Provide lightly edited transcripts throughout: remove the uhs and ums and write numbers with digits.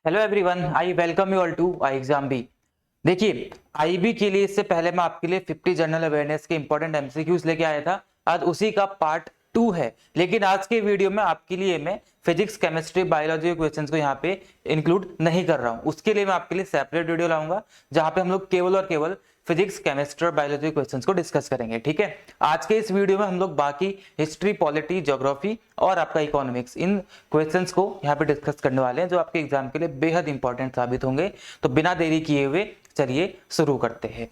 Hello everyone, I welcome you all to I exam B. देखिए, IB के लिए इससे पहले मैं आपके लिए 50 जनरल अवेयरनेस के इंपॉर्टेंट एमसीक्यूज लेके आया था। आज उसी का पार्ट 2 है। लेकिन आज के वीडियो में आपके लिए मैं फिजिक्स, केमिस्ट्री, बायोलॉजी के क्वेश्चंस को यहाँ पे इंक्लूड नहीं कर रहा हूँ। उसके लिए मैं आपके लिए सेपरेट वीडियो लाऊंगा जहां पे हम लोग केवल और केवल फिजिक्स, केमिस्ट्री और बायोलॉजी क्वेश्चंस को डिस्कस करेंगे। ठीक है, आज के इस वीडियो में हम लोग बाकी हिस्ट्री, पॉलिटी, ज्योग्राफी और आपका इकोनॉमिक्स, इन क्वेश्चंस को यहाँ पे डिस्कस करने वाले हैं जो आपके एग्जाम के लिए बेहद इंपॉर्टेंट साबित होंगे। तो बिना देरी किए हुए चलिए शुरू करते हैं।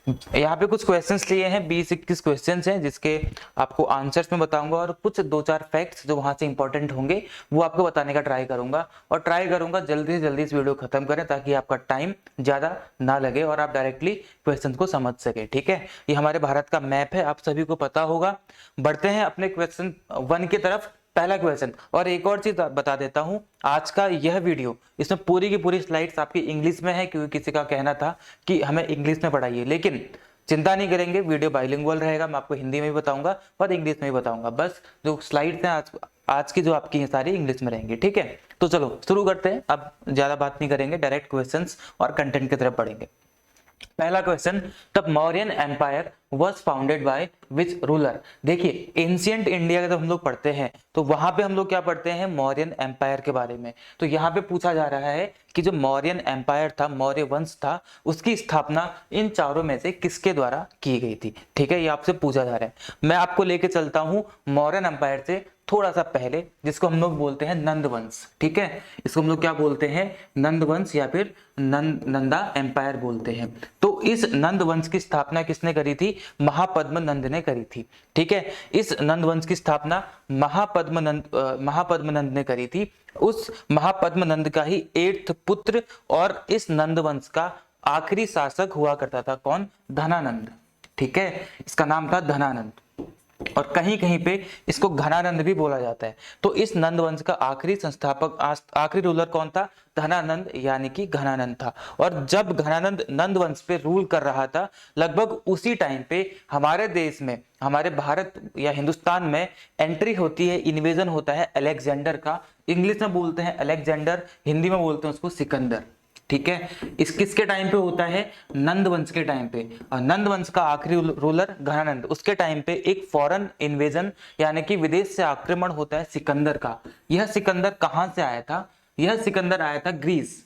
यहाँ पे कुछ क्वेश्चंस लिए हैं, 20-21 क्वेश्चंस हैं जिसके आपको आंसर्स में बताऊंगा और कुछ 2-4 फैक्ट्स जो वहां से इंपॉर्टेंट होंगे वो आपको बताने का ट्राई करूंगा। और ट्राई करूंगा जल्दी से जल्दी इस वीडियो खत्म करें ताकि आपका टाइम ज्यादा ना लगे और आप डायरेक्टली क्वेश्चन को समझ सके। ठीक है, ये हमारे भारत का मैप है, आप सभी को पता होगा। बढ़ते हैं अपने क्वेश्चन 1 की तरफ। पहला क्वेश्चन, और एक और चीज बता देता हूं, आज का यह वीडियो, इसमें पूरी की पूरी स्लाइड्स आपकी इंग्लिश में है क्योंकि किसी का कहना था कि हमें इंग्लिश में पढ़ाइए। लेकिन चिंता नहीं करेंगे, वीडियो बाइलिंगुअल रहेगा। मैं आपको हिंदी में भी बताऊंगा और इंग्लिश में भी बताऊंगा। बस जो स्लाइड्स हैं आज की जो आपकी हैं सारी इंग्लिश में रहेंगी। ठीक है, तो चलो शुरू करते हैं। अब ज्यादा बात नहीं करेंगे, डायरेक्ट क्वेश्चंस और कंटेंट की तरफ बढ़ेंगे। पहला question, the Mauryan empire was founded by which ruler. देखिए, एंशियंट इंडिया का जब हम लोग पढ़ते हैं तो वहां पे हम लोग क्या पढ़ते हैं, मौर्यन एम्पायर के बारे में। तो यहाँ पे पूछा जा रहा है कि जो मौर्यन एम्पायर था, मौर्य वंश था, उसकी स्थापना इन चारों में से किसके द्वारा की गई थी। ठीक है, ये आपसे पूछा जा रहा है। मैं आपको लेके चलता हूं मौर्यन एम्पायर से थोड़ा सा पहले, जिसको हम लोग बोलते हैं नंद वंश। ठीक है, इसको हम लोग क्या बोलते हैं, नंद वंश या फिर नंदा एम्पायर बोलते हैं। तो इस नंद वंश की स्थापना किसने करी थी, महापद्म नंद ने करी थी। ठीक है, इस नंद वंश की स्थापना महापद्म नंद ने करी थी। उस महापद्म नंद का ही 8th पुत्र और इस नंद वंश का आखिरी शासक हुआ करता था कौन, धनानंद। ठीक है, इसका नाम था धनानंद और कहीं कहीं पे इसको घनानंद भी बोला जाता है। तो इस नंद वंश का आखिरी संस्थापक, आखिरी रूलर कौन था, धनानंद यानी कि घनानंद था। और जब घनानंद नंद वंश पे रूल कर रहा था, लगभग उसी टाइम पे हमारे देश में, हमारे भारत या हिंदुस्तान में एंट्री होती है, इन्वेजन होता है अलेक्जेंडर का। इंग्लिश में बोलते हैं अलेक्जेंडर, हिंदी में बोलते हैं उसको सिकंदर। ठीक है, इस किसके टाइम पे होता है, नंद वंश के टाइम पे। और नंद वंश का आखिरी रूलर घनानंद, उसके टाइम पे एक फॉरेन इन्वेजन यानी कि विदेश से आक्रमण होता है सिकंदर का। यह सिकंदर कहां से आया था, यह सिकंदर आया था ग्रीस।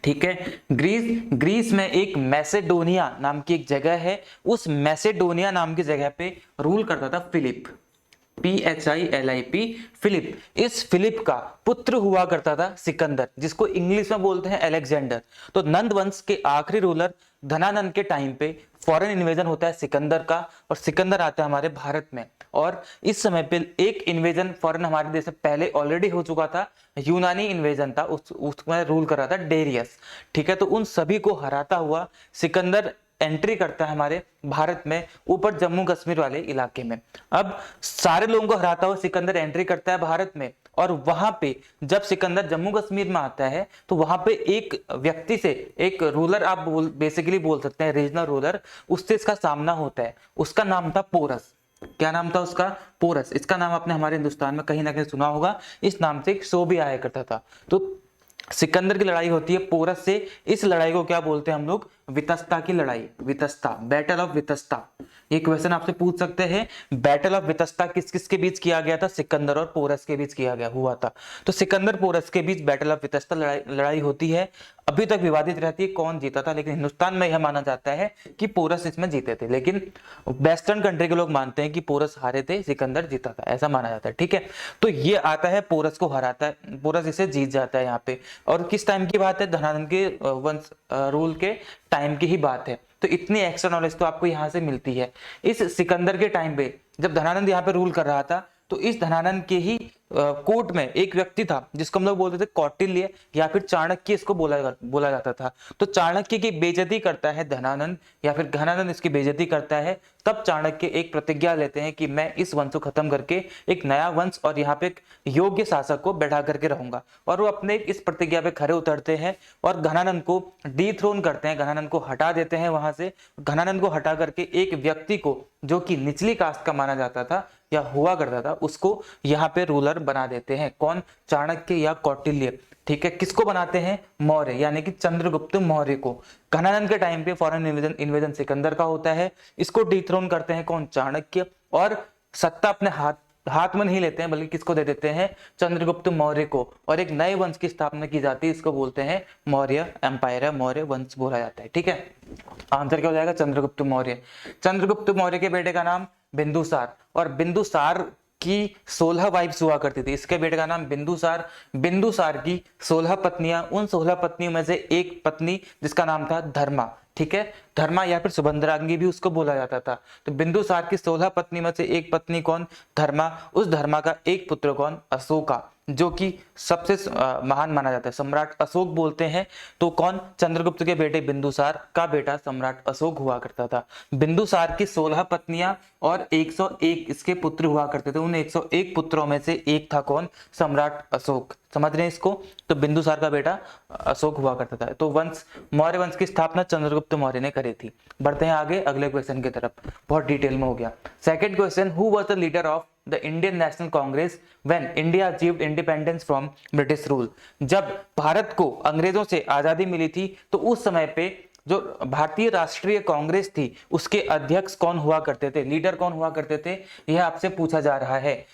ठीक है, ग्रीस में एक मैसेडोनिया नाम की एक जगह है, उस मैसेडोनिया नाम की जगह पे रूल करता था फिलिप, PHILIP, फिलिप। इस फिलिप का पुत्र हुआ करता था सिकंदर, जिसको इंग्लिश में बोलते हैं अलेक्जेंडर। तो नंद वंश के आखिरी रूलर धनानंद के टाइम पे फॉरेन इन्वेजन होता है सिकंदर का, और सिकंदर आता है हमारे भारत में। और इस समय पे एक इन्वेजन फॉरेन हमारे देश से पहले ऑलरेडी हो चुका था, यूनानी इन्वेजन था, उसमें रूल कर रहा था डेरियस। ठीक है, तो उन सभी को हराता हुआ सिकंदर एंट्री करता है हमारे भारत में, ऊपर जम्मू कश्मीर वाले इलाके में। अब सारे लोगों को हराता हुआ सिकंदर एंट्री करता है भारत में, और वहां पे जब सिकंदर जम्मू कश्मीर में आता है तो वहां पे एक व्यक्ति से, एक रूलर आप बेसिकली बोल सकते हैं, रीजनल रूलर, उससे इसका सामना होता है। उसका नाम था पोरस। क्या नाम था उसका, पोरस। इसका नाम आपने हमारे हिंदुस्तान में कहीं ना कहीं सुना होगा, इस नाम से एक शो भी आया करता था। तो सिकंदर की लड़ाई होती है पोरस से। इस लड़ाई को क्या बोलते हैं हम लोग, वितस्ता की लड़ाई, वितस्ता, बैटल ऑफ वितस्ता। ये क्वेश्चन आपसे पूछ सकते हैं, बैटल ऑफ वितस्ता किस किस के बीच किया गया था, सिकंदर और पोरस के बीच किया गया हुआ था। तो सिकंदर पोरस के बीच बैटल ऑफ वितस्ता लड़ाई होती है। अभी तक विवादित रहती है कौन जीता था, लेकिन हिंदुस्तान में यह माना जाता है कि पोरस इसमें जीते थे, लेकिन वेस्टर्न कंट्री के लोग मानते हैं कि पोरस हारे थे, सिकंदर जीता था, ऐसा माना जाता है। ठीक है, तो ये आता है, पोरस को हराता है, पोरस इसे जीत जाता है यहाँ पे। और किस टाइम की बात है, धनानंद के वंश रूल के टाइम की ही बात है। तो इतनी एक्स्ट्रा नॉलेज तो आपको यहाँ से मिलती है। इस सिकंदर के टाइम पे जब धनानंद यहाँ पे रूल कर रहा था, तो इस धनानंद के ही कोर्ट में एक व्यक्ति था जिसको हम लोग बोलते थे कौटिल्य या फिर चाणक्य, इसको बोला जाता था। तो चाणक्य की बेइज्जती करता है धनानंद, या फिर घनानंद इसकी बेइज्जती करता है। तब चाणक्य एक प्रतिज्ञा लेते हैं कि मैं इस वंश को खत्म करके एक नया वंश और यहाँ पे एक योग्य शासक को बैठा करके रहूंगा। और वो अपने इस प्रतिज्ञा पे खरे उतरते हैं और घनानंद को डीथ्रोन करते हैं, घनानंद को हटा देते हैं वहां से। घनानंद को हटा करके एक व्यक्ति को, जो कि निचली कास्ट का माना जाता था, या हुआ करता था उसको यहाँ पे रूलर बना देते हैं। कौन? चाणक्य या कौटिल्य। ठीक है, किसको बनाते हैं? मौर्य यानी कि चंद्रगुप्त मौर्य को। घनानंद के टाइम पे फॉरेन इन्वेजन सिकंदर का होता है, इसको डिथ्रोन करते हैं कौन? चाणक्य। और सत्ता अपने हाथ में नहीं लेते हैं बल्कि किसको दे देते हैं? चंद्रगुप्त मौर्य को। और एक नए वंश की स्थापना की जाती है, इसको बोलते हैं मौर्य एम्पायर, मौर्य वंश बोला जाता है। ठीक है, आंसर क्या हो जाएगा? चंद्रगुप्त मौर्य। चंद्रगुप्त मौर्य के बेटे का नाम बिंदुसार, और बिंदुसार की 16 वाइफ्स हुआ करती थी। इसके बेटे का नाम बिंदुसार। बिंदुसार की 16 पत्नियां, उन 16 पत्नियों में से एक पत्नी जिसका नाम था धर्मा। ठीक है, धर्मा या फिर सुभद्रांगी भी उसको बोला जाता था। तो बिंदुसार की 16 पत्नी में से एक पत्नी कौन? धर्मा। उस धर्मा का एक पुत्र कौन? अशोका, जो कि सबसे महान माना जाता है, सम्राट अशोक बोलते हैं। तो कौन? चंद्रगुप्त के बेटे बिंदुसार का बेटा सम्राट अशोक हुआ करता था। बिंदुसार की 16 पत्नियां और 101 इसके पुत्र हुआ करते थे। उन 101 पुत्रों में से एक था कौन? सम्राट अशोक। समझ रहे हैं इसको? तो बिंदुसार का बेटा अशोक हुआ करता था। तो वंश, मौर्य वंश की स्थापना चंद्रगुप्त मौर्य ने करी थी। बढ़ते हैं आगे अगले क्वेश्चन की तरफ, बहुत डिटेल में हो गया। Second question, who was the leader of the Indian national Congress when India achieved independence from British rule? जब भारत को अंग्रेजों से आजादी मिली थी तो उस समय पे जो भारतीय राष्ट्रीय कांग्रेस थी उसके अध्यक्ष कौन हुआ करते थे? लीडर कौन हुआ करते थे? यह आपसे पूछा जा रहा है।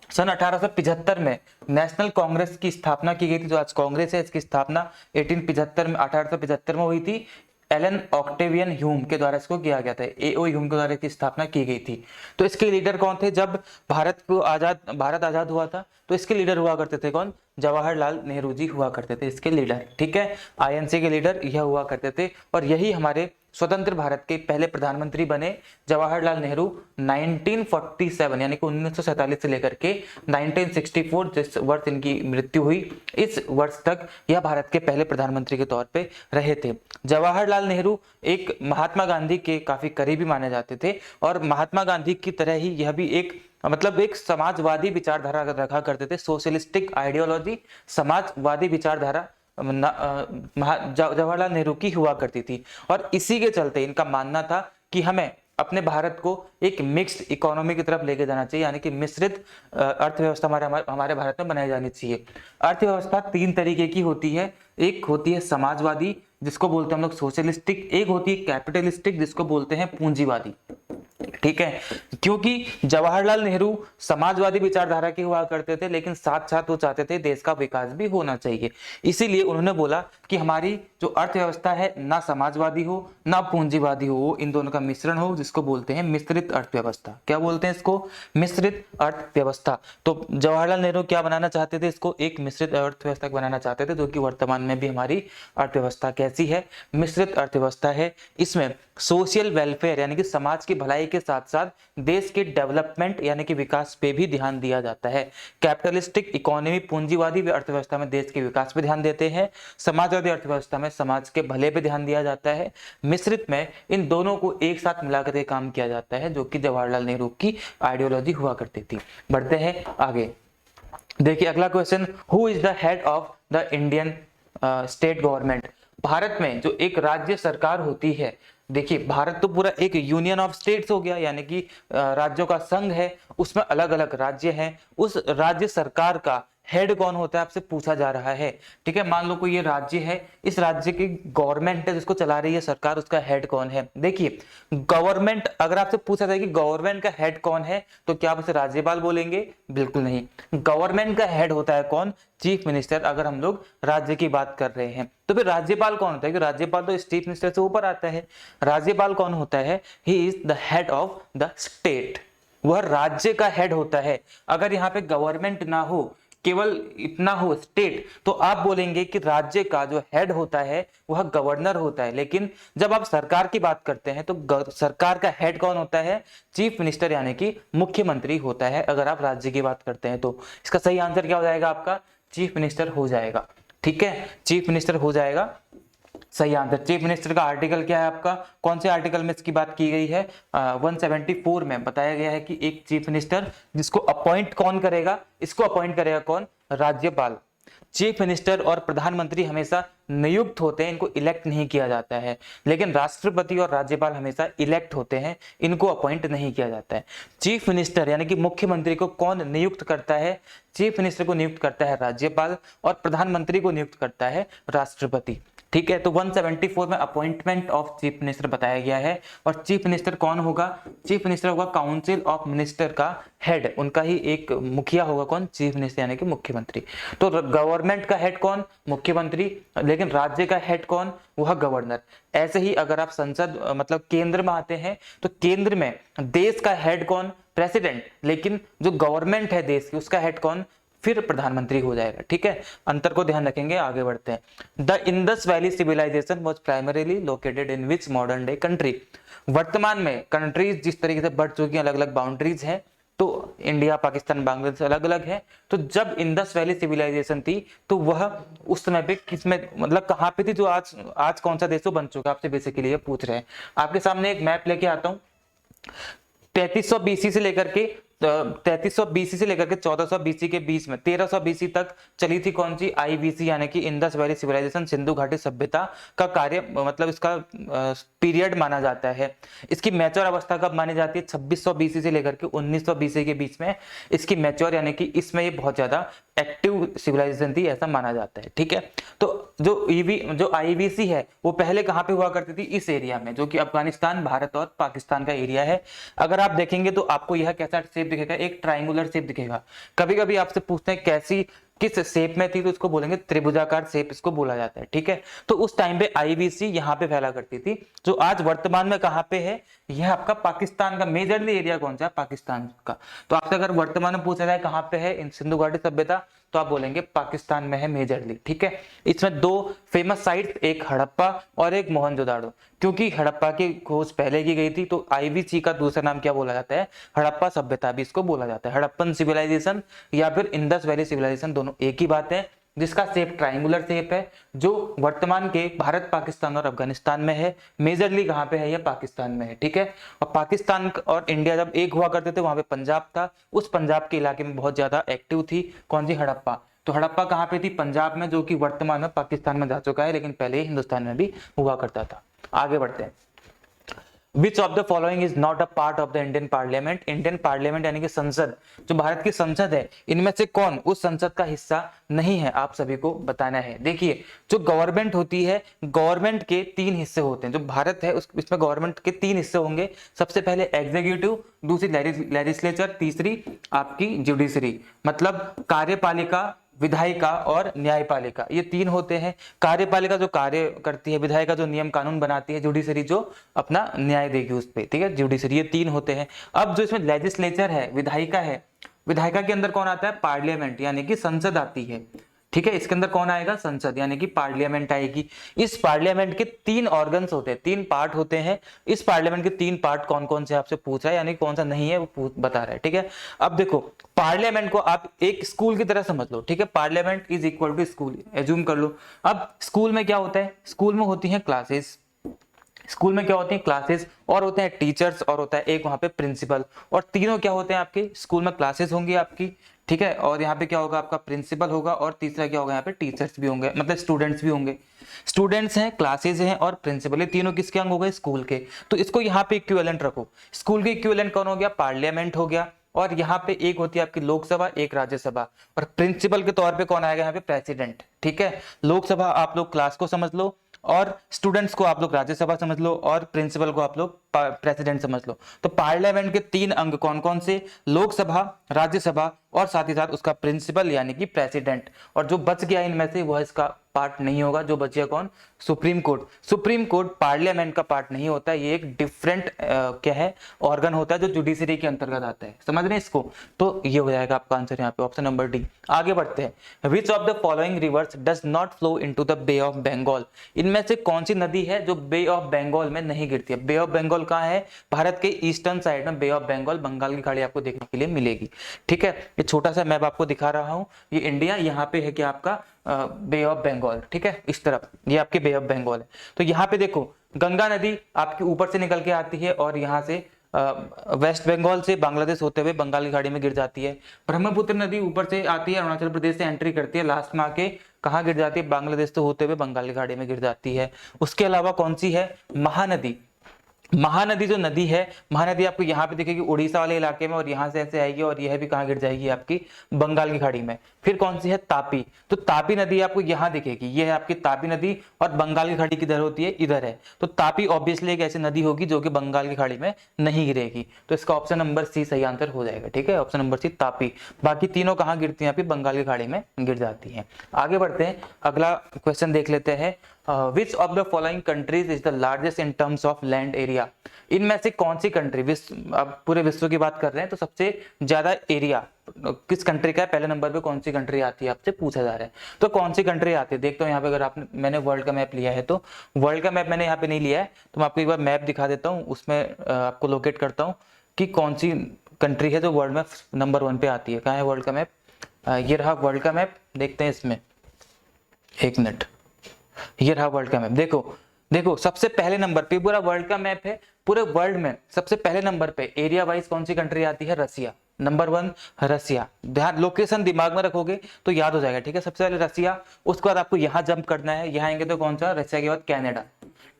सन 1875 में नेशनल कांग्रेस की स्थापना की गई थी। जो आज कांग्रेस है इसकी स्थापना 1875 में हुई थी। एलन ऑक्टेवियन ह्यूम के द्वारा इसको किया गया था। एओ ह्यूम के द्वारा इसकी स्थापना की गई थी। तो इसके लीडर कौन थे? जब भारत आजाद हुआ था तो इसके लीडर हुआ करते थे कौन? जवाहरलाल नेहरू जी हुआ करते थे इसके लीडर। ठीक है, आईएनसी के लीडर यह हुआ करते थे। और यही हमारे स्वतंत्र भारत के पहले प्रधानमंत्री बने जवाहरलाल नेहरू 1947 यानी कि 1947 से लेकर के 1964 जिस वर्ष इनकी मृत्यु हुई, इस वर्ष तक यह भारत के पहले प्रधानमंत्री के तौर पे रहे थे। जवाहरलाल नेहरू एक महात्मा गांधी के काफी करीबी माने जाते थे, और महात्मा गांधी की तरह ही यह भी एक एक समाजवादी विचारधारा रखा करते थे। सोशलिस्टिक आइडियोलॉजी, समाजवादी विचारधारा जवाहरलाल नेहरू की हुआ करती थी। और इसी के चलते इनका मानना था कि हमें अपने भारत को एक मिक्स्ड इकोनॉमी की तरफ लेके जाना चाहिए, यानी कि मिश्रित अर्थव्यवस्था हमारे भारत में बनाई जानी चाहिए। अर्थव्यवस्था 3 तरीके की होती है। एक होती है समाजवादी जिसको बोलते हैं हम लोग सोशलिस्टिक, एक होती है कैपिटलिस्टिक जिसको बोलते हैं पूंजीवादी। ठीक है, क्योंकि जवाहरलाल नेहरू समाजवादी विचारधारा के हुआ करते थे, लेकिन साथ साथ वो चाहते थे देश का विकास भी होना चाहिए। इसीलिए उन्होंने बोला कि हमारी जो अर्थव्यवस्था है ना समाजवादी हो ना पूंजीवादी हो, वो इन दोनों का मिश्रण हो, जिसको बोलते हैं मिश्रित अर्थव्यवस्था। क्या बोलते हैं इसको? मिश्रित अर्थव्यवस्था। तो जवाहरलाल नेहरू क्या बनाना चाहते थे? इसको एक मिश्रित अर्थव्यवस्था बनाना चाहते थे, जो कि वर्तमान में भी हमारी अर्थव्यवस्था कैसी है? मिश्रित अर्थव्यवस्था है। इसमें सोशल वेलफेयर यानी कि समाज की भलाई के साथ साथ देश के डेवलपमेंट यानी कि विकास पे भी ध्यान दिया जाता है। कैपिटलिस्टिक इकोनॉमी पूंजीवादी अर्थव्यवस्था में देश के विकास पे ध्यान देते हैं, समाजवादी अर्थव्यवस्था में समाज के भले पे ध्यान दिया जाता है। मिश्रित में इन दोनों को एक साथ मिलाकर के काम किया जाता है, जो कि जवाहरलाल नेहरू की आइडियोलॉजी हुआ करती थी। बढ़ते हैं आगे, देखिए अगला question, who is the head of the Indian state government? Bharat में जो एक राज्य सरकार होती है, देखिए भारत तो पूरा एक यूनियन ऑफ स्टेट्स हो गया, यानी कि राज्यों का संघ है, उसमें अलग अलग राज्य हैं। उस राज्य सरकार का हेड कौन होता है आपसे पूछा जा रहा है। ठीक है, मान लो कोई ये राज्य है, इस राज्य की गवर्नमेंट है जिसको चला रही है सरकार, उसका हेड कौन है? देखिए गवर्नमेंट, अगर आपसे पूछा जाए कि गवर्नमेंट का हेड कौन है, तो क्या आप उसे राज्यपाल बोलेंगे? बिल्कुल नहीं। गवर्नमेंट का हेड होता है कौन? चीफ मिनिस्टर, अगर हम लोग राज्य की बात कर रहे हैं। तो फिर राज्यपाल कौन होता है? कि राज्यपाल तो चीफ मिनिस्टर से ऊपर आता है। राज्यपाल कौन होता है? He is the head of the state, वह राज्य का हेड होता है। अगर यहाँ पे गवर्नमेंट ना हो, केवल इतना हो स्टेट, तो आप बोलेंगे कि राज्य का जो हेड होता है वह गवर्नर होता है। लेकिन जब आप सरकार की बात करते हैं तो सरकार का हेड कौन होता है? चीफ मिनिस्टर यानी कि मुख्यमंत्री होता है। अगर आप राज्य की बात करते हैं तो इसका सही आंसर क्या हो जाएगा आपका? चीफ मिनिस्टर हो जाएगा। ठीक है, चीफ मिनिस्टर हो जाएगा सही आंसर। चीफ मिनिस्टर का आर्टिकल क्या है आपका? कौन से आर्टिकल में इसकी बात की गई है? 174 में बताया गया है कि एक चीफ मिनिस्टर जिसको अपॉइंट कौन करेगा? इसको अपॉइंट करेगा कौन? राज्यपाल। चीफ मिनिस्टर और प्रधानमंत्री हमेशा नियुक्त होते हैं, इनको इलेक्ट नहीं किया जाता है, लेकिन राष्ट्रपति और राज्यपाल हमेशा इलेक्ट होते हैं, इनको अपॉइंट नहीं किया जाता है। चीफ मिनिस्टर यानी कि मुख्यमंत्री को कौन नियुक्त करता है? चीफ मिनिस्टर को नियुक्त करता है राज्यपाल और प्रधानमंत्री को नियुक्त करता है राष्ट्रपति। ठीक है, तो 174 में अपॉइंटमेंट ऑफ चीफ मिनिस्टर बताया गया है। और चीफ मिनिस्टर कौन होगा? चीफ मिनिस्टर होगा काउंसिल ऑफ मिनिस्टर का हेड, उनका ही एक मुखिया होगा। कौन? चीफ मिनिस्टर यानी कि मुख्यमंत्री। तो गवर्नमेंट का हेड कौन? मुख्यमंत्री, लेकिन राज्य का हेड कौन? वह गवर्नर। ऐसे ही अगर आप संसद मतलब केंद्र में आते हैं तो केंद्र में देश का हेड कौन? प्रेसिडेंट, लेकिन जो गवर्नमेंट है देश की उसका हेड कौन? फिर प्रधानमंत्री हो जाएगा। ठीक है, अंतर को ध्यान रखेंगे। आगे बढ़ते हैं। The Indus valley civilization was primarily located in which modern day country? वर्तमान में कंट्रीज जिस तरीके से बढ़ चुकी हैं, अलग अलग बाउंड्रीज हैं, तो इंडिया, पाकिस्तान, बांग्लादेश अलग अलग है। तो जब इंडस वैली सिविलाइजेशन थी तो वह उस समय पे किसमें मतलब कहाँ पे थी? जो आज कौन सा देश बन चुका है, आपसे बेसिकली ये पूछ रहे हैं। आपके सामने एक मैप लेके आता हूँ। 3300 बीसी से लेकर के 3300 बीसी से लेकर के 1400 बीसी के बीच में 1300 बीसी तक चली थी कौन सी? आईवीसी यानी कि इंडस वैली सिविलाइजेशन, सिंधु घाटी सभ्यता का कार्य मतलब इसका पीरियड माना जाता है। इसकी मैच्योर अवस्था कब मानी जाती है? 2600 बीसी से लेकर के 1900 बीसी के बीच में इसकी मैच्योर यानी कि इसमें ये बहुत ज्यादा एक्टिव सिविलाइजेशन थी, ऐसा माना जाता है। ठीक है, तो जो आईवीसी है वो पहले कहां पे हुआ करती थी? इस एरिया में, जो कि अफगानिस्तान, भारत और पाकिस्तान का एरिया है। अगर आप देखेंगे तो आपको यह कैसा शेप दिखेगा? एक ट्राइंगुलर शेप दिखेगा। कभी कभी आपसे पूछते हैं कैसी किस शेप में थी, तो इसको बोलेंगे त्रिभुजाकार शेप, इसको बोला जाता है। ठीक है, तो उस टाइम पे आईवीसी यहाँ पे फैला करती थी, जो आज वर्तमान में कहाँ पे है? यह आपका पाकिस्तान का मेजरली एरिया कौन सा? पाकिस्तान का। तो आपसे अगर वर्तमान में पूछा जाए कहाँ पे है इन सिंधु घाटी सभ्यता, तो आप बोलेंगे पाकिस्तान में है मेजरली। ठीक है, इसमें दो फेमस साइट्स, एक हड़प्पा और एक मोहनजोदाड़ो। क्योंकि हड़प्पा की खोज पहले की गई थी, तो आईवीसी का दूसरा नाम क्या बोला जाता है? हड़प्पा सभ्यता भी इसको बोला जाता है। हड़प्पन सिविलाइजेशन या फिर इंडस वैली सिविलाइजेशन, दोनों एक ही बात है। जिसका शेप ट्राइंगुलर शेप है, जो वर्तमान के भारत, पाकिस्तान और अफगानिस्तान में है। मेजरली कहां पे है? ये पाकिस्तान में है। ठीक है, और पाकिस्तान और इंडिया जब एक हुआ करते थे, वहां पे पंजाब था, उस पंजाब के इलाके में बहुत ज्यादा एक्टिव थी कौन सी? हड़प्पा। तो हड़प्पा कहां पे थी? पंजाब में, जो कि वर्तमान में पाकिस्तान में जा चुका है, लेकिन पहले हिंदुस्तान में भी हुआ करता था। आगे बढ़ते हैं। Which of the following is not a part of the Indian Parliament? Indian parliament यानी कि संसद, जो भारत की संसद है, इनमें से कौन उस संसद का हिस्सा नहीं है? आप सभी को बताना है। देखिए, जो गवर्नमेंट होती है, गवर्नमेंट के तीन हिस्से होते हैं। जो भारत है इसमें गवर्नमेंट के तीन हिस्से होंगे। सबसे पहले एग्जीक्यूटिव, दूसरी लेजिस्लेचर, तीसरी आपकी जुडिशरी, मतलब कार्यपालिका, विधायिका और न्यायपालिका, ये तीन होते हैं। कार्यपालिका जो कार्य करती है, विधायिका जो नियम कानून बनाती है, जुडिशरी जो अपना न्याय देगी उस पे। ठीक है, जुडिशरी, ये तीन होते हैं। अब जो इसमें लेजिस्लेचर है, विधायिका है, विधायिका के अंदर कौन आता है? पार्लियामेंट यानी कि संसद आती है। ठीक है, इसके अंदर कौन आएगा? संसद यानी कि पार्लियामेंट आएगी। इस पार्लियामेंट के तीन ऑर्गन्स होते हैं, तीन पार्ट होते हैं। इस पार्लियामेंट के तीन पार्ट कौन कौन से आपसे पूछ रहा है, यानी कौन सा नहीं है वो बता रहा है। ठीक है, अब देखो, पार्लियामेंट को आप एक स्कूल की तरह समझ लो। ठीक है, parliament is equal to school, assume कर लो। अब स्कूल में क्या होता है? स्कूल में होती है क्लासेस, स्कूल में क्या होती हैं? क्लासेस, और होते हैं टीचर्स, और होता है एक वहां पे प्रिंसिपल। और तीनों क्या होते हैं आपके? स्कूल में क्लासेस होंगी आपकी, ठीक है, और यहाँ पे क्या होगा? आपका प्रिंसिपल होगा, और तीसरा क्या होगा? यहाँ पे टीचर्स भी होंगे, मतलब स्टूडेंट्स भी होंगे। स्टूडेंट्स हैं, क्लासेस हैं और प्रिंसिपल, ये तीनों किसके अंग हो गए? स्कूल के। तो इसको यहाँ पे इक्विवेलेंट रखो। स्कूल के इक्विवेलेंट कौन हो गया? पार्लियामेंट हो गया। और यहाँ पे एक होती है आपकी लोकसभा, एक राज्यसभा, और प्रिंसिपल के तौर पे कौन आएगा? यहाँ पे प्रेसिडेंट। ठीक है, लोकसभा आप लोग क्लास को समझ लो, और स्टूडेंट्स को आप लोग राज्यसभा समझ लो, और प्रिंसिपल को आप लोग प्रेसिडेंट समझ लो। तो पार्लियामेंट के तीन अंग कौन कौन से? लोकसभा, राज्यसभा और साथ ही साथ उसका प्रिंसिपल यानी कि प्रेसिडेंट। और जो बच गया इनमें से वह इसका पार्ट नहीं होगा। जो बच गया कौन? Supreme court. Supreme court parliament का पार्ट नहीं होता, ये एक डिफरेंट क्या है? ऑर्गन होता है, जो जुडिशरी के अंतर्गत आता है। समझ रहे हैं इसको? तो ये हो जाएगा आपका आंसर यहाँ पे, ऑप्शन नंबर डी। आगे बढ़ते हैं। Which of the following rivers does not flow into the bay of Bengal? इनमें से कौन सी नदी है जो बे ऑफ बंगाल में नहीं गिरती है? बे ऑफ बंगाल कहाँ है? भारत के ईस्टर्न साइड में बे ऑफ बंगाल, बंगाल की खाड़ी आपको देखने के लिए मिलेगी। ठीक है, ये छोटा सा मैप आपको दिखा रहा हूं। ये इंडिया, यहाँ पे है कि आपका बे ऑफ बंगाल। ठीक है, इस तरफ ये आपके बे ऑफ बंगाल है। तो यहाँ पे देखो, गंगा नदी आपके ऊपर से निकल के आती है और यहाँ से वेस्ट बंगाल से बांग्लादेश होते हुए बंगाल की खाड़ी में गिर जाती है। ब्रह्मपुत्र नदी ऊपर से आती है, अरुणाचल प्रदेश से एंट्री करती है, लास्ट में आके कहाँ गिर जाती है, बांग्लादेश से होते हुए बंगाल की खाड़ी में गिर जाती है। उसके अलावा कौन सी है, महानदी। महानदी जो नदी है, महानदी आपको यहाँ पे दिखेगी उड़ीसा वाले इलाके में, और यहाँ से ऐसे आएगी और यह भी कहाँ गिर जाएगी, आपकी बंगाल की खाड़ी में। फिर कौन सी है, तापी। तो तापी नदी आपको यहाँ दिखेगी, ये है आपकी तापी नदी, और बंगाल की खाड़ी किधर होती है, इधर है। तो तापी ऑब्वियसली एक ऐसी नदी होगी जो कि बंगाल की खाड़ी में नहीं गिरेगी। तो इसका ऑप्शन नंबर सी सही आंसर हो जाएगा। ठीक है, ऑप्शन नंबर सी तापी। बाकी तीनों कहाँ गिरती हैं, यहाँ पे बंगाल की खाड़ी में गिर जाती हैं। आगे बढ़ते हैं, अगला क्वेश्चन देख लेते हैं। Which of the following countries is the largest in terms of land area. इनमें से कौन सी कंट्री, विश्व, अब पूरे विश्व की बात कर रहे हैं तो सबसे ज्यादा एरिया किस कंट्री का है, पहले नंबर पे कौन सी कंट्री आती है, आपसे पूछा जा रहा है। तो कौन सी कंट्री आती है, देखते हो यहाँ पे, अगर आपने, मैंने वर्ल्ड का मैप लिया है, तो वर्ल्ड का मैप मैंने यहाँ पे नहीं लिया है, तो मैं आपको एक बार मैप दिखा देता हूँ, उसमें आपको लोकेट करता हूँ कि कौन सी कंट्री है जो वर्ल्ड में नंबर 1 पे आती है। कहाँ है वर्ल्ड का मैप, ये रहा वर्ल्ड का मैप, देखते हैं इसमें, एक मिनट, ये रहा वर्ल्ड का मैप। देखो देखो, सबसे पहले नंबर पे, पूरा वर्ल्ड का मैप है, पूरे वर्ल्ड में सबसे पहले नंबर पे एरिया वाइज कौन सी कंट्री आती है, रसिया। नंबर 1 रसिया। ध्यान, लोकेशन दिमाग में रखोगे तो याद हो जाएगा। ठीक है, सबसे पहले रसिया, उसके बाद आपको यहाँ जंप करना है, यहाँ आएंगे तो कौन सा, रसिया के बाद कनाडा।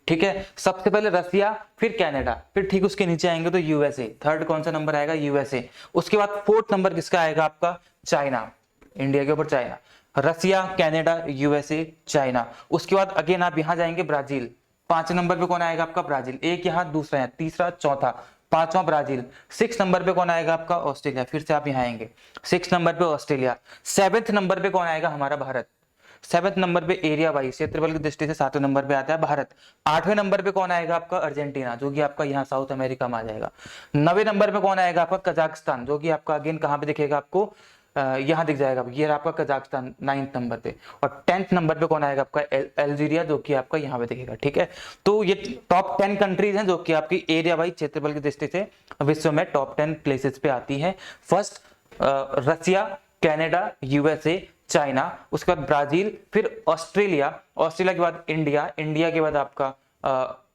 ठीक है, सबसे पहले रसिया, फिर कनाडा, फिर ठीक उसके नीचे आएंगे तो यूएसए। थर्ड कौन सा नंबर आएगा, यूएसए। उसके बाद फोर्थ नंबर किसका आएगा, आपका चाइना, इंडिया के ऊपर चाइना। रसिया, कनाडा, यूएसए, चाइना। उसके बाद अगेन आप यहां जाएंगे, ब्राजील। 5 नंबर पे कौन आएगा, आपका ब्राजील। एक यहाँ, दूसरा यहाँ, तीसरा, चौथा, 5वां ब्राजील। 6 नंबर पे कौन आएगा, आपका ऑस्ट्रेलिया। फिर से आप यहाँ आएंगे, 6 नंबर पे ऑस्ट्रेलिया। 7th नंबर पे कौन आएगा, हमारा भारत। 7th नंबर पे एरिया वाइज, क्षेत्रफल की दृष्टि से 7वें नंबर पे आता है भारत। 8वें नंबर पे कौन आएगा, आपका अर्जेंटीना, जो कि आपका यहाँ साउथ अमेरिका में आ जाएगा। 9वें नंबर पे कौन आएगा, आपका कजाकिस्तान, जो कि आपका अगेन कहाँ पे दिखेगा, आपको यहाँ दिख जाएगा, ये आपका कजाकिस्तान 9th नंबर पे। और 10th नंबर पे कौन आएगा, आपका अल्जीरिया, जो कि आपका यहाँ पे दिखेगा। ठीक है, तो ये टॉप 10 कंट्रीज हैं जो कि आपकी एरिया वाइज, क्षेत्रफल की दृष्टि से विश्व में टॉप 10 प्लेसेस पे आती है। फर्स्ट रसिया, कनाडा, यूएसए, चाइना, उसके बाद ब्राजील, फिर ऑस्ट्रेलिया, ऑस्ट्रेलिया के बाद इंडिया, इंडिया के बाद आपका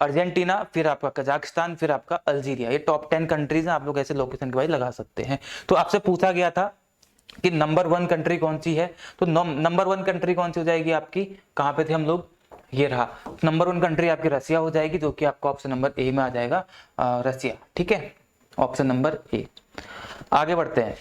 अर्जेंटीना, फिर आपका कजाकिस्तान, फिर आपका अल्जीरिया। ये टॉप 10 कंट्रीज हैं, आप लोग ऐसे लोकेशन के वाइज लगा सकते हैं। तो आपसे पूछा गया था कि नंबर 1 कंट्री कौन सी है, तो नंबर 1 कंट्री कौन सी हो जाएगी आपकी, कहां पे थे हम लोग, ये रहा नंबर 1 कंट्री आपकी रसिया हो जाएगी, जो कि आपका ऑप्शन नंबर ए में आ जाएगा, रसिया। ठीक है, ऑप्शन नंबर ए। आगे बढ़ते हैं,